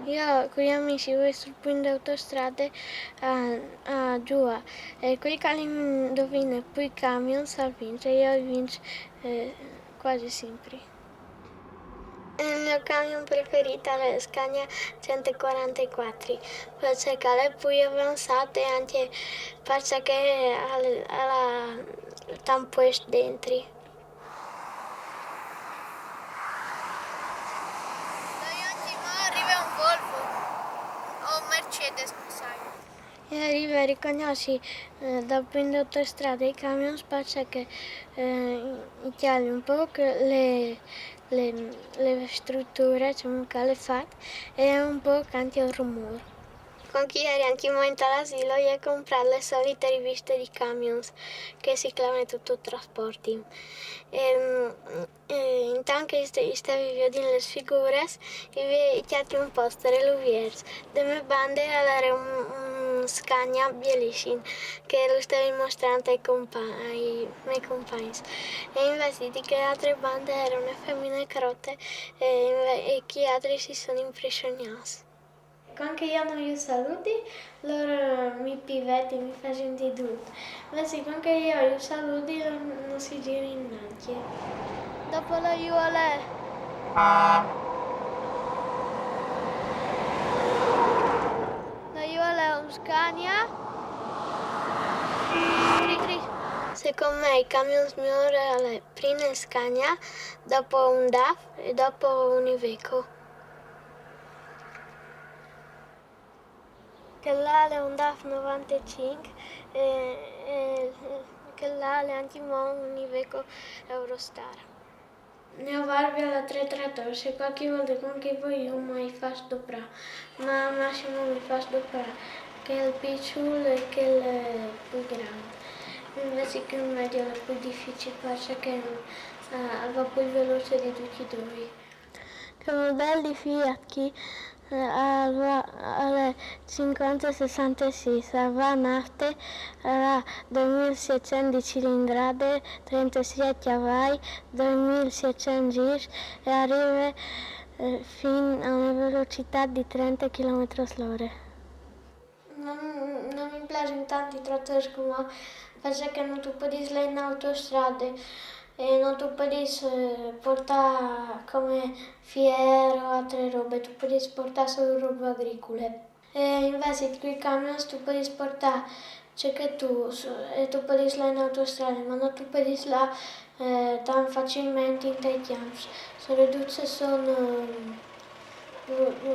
Io con gli amici voi sul punto autostrade a giù e quelli che indovina poi camion sa vincere, io vinco quasi sempre. Il mio camion preferito è la Scania 144, perché è più avanzato e anche perché ha tanto dentro. Arriva un Volvo o un Mercedes, sai. E arriva e riconosci dal punto di autostrada i camion spaccia che chiali un po' le strutture, cioè che le fatte, e un po' canti il rumore. Con chi eri anche in momento all'asilo e comprare le solite riviste di camions che si chiamano tutto trasporti. Intanto stavi vedendo le figure e chiatti un poster e lo vedi. Le mie bande era un Scania bellissimo che lo stavi mostrando ai miei compagni. E invece di che altre bande erano femmine crotte e che altri si sono impressionati. Quando io non li saluti, loro mi pivetti, mi fanno di tutto. Invece quando io li saluti, loro non si girano neanche. Dopo la aiuole. La aiuole è un Scania. Secondo me il camion migliore è prima il Scania, dopo un DAF e dopo un Iveco. Quella è un DAF 95 e quella è anche un Iveco Eurostar. Ne ho vari alla 314, qualche volta con che poi io mai faccio doprare, ma al massimo mi faccio doprare che è il piccolo e che è più grande. Invece che il medio è più difficile perché va più veloce di tutti e due. Che modelli Fiat che alle 5066 va nafte alla 2600 di cilindrade, 36 cavalli, 2600 giri e arriva fino a una velocità di 30 km/h. Non mi piacciono tanto i trattori come perché non tu puoi andare in autostrade e non tu puoi portare come fiero o altre robe, tu puoi portare solo robe agricole. E invece con i camion tu puoi portare ciò che tu puoi andare in autostrada, ma non tu puoi andare tan facilmente in dei campi. Le rotte sono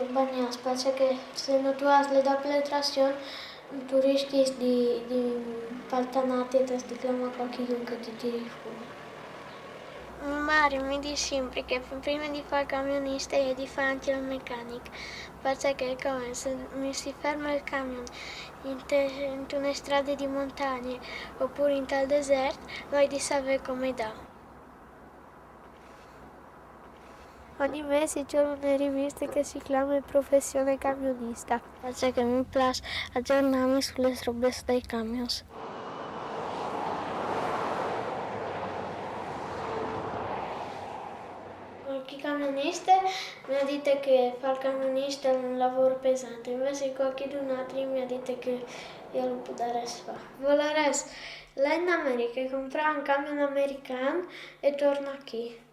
bagnate, perché se non tu hai le doppie trazioni tu rischi di paltanarti e ti sticlama qualcuno che ti tiri fuori. Mario mi dice sempre che prima di fare camionista e di fare anche il meccanico, perché come se mi si ferma il camion in una strada di montagna oppure in tal deserto, vai di sapere come dà. Ogni mese c'è una rivista che si chiama Professione Camionista, perché mi piace aggiornarmi sulle robe dei camion. Qualche camionista mi ha detto che fare il camionista è un lavoro pesante, invece qualcun altro mi ha detto che io lo potrei fare. Volerei là in America comprare un camion americano e torno qui.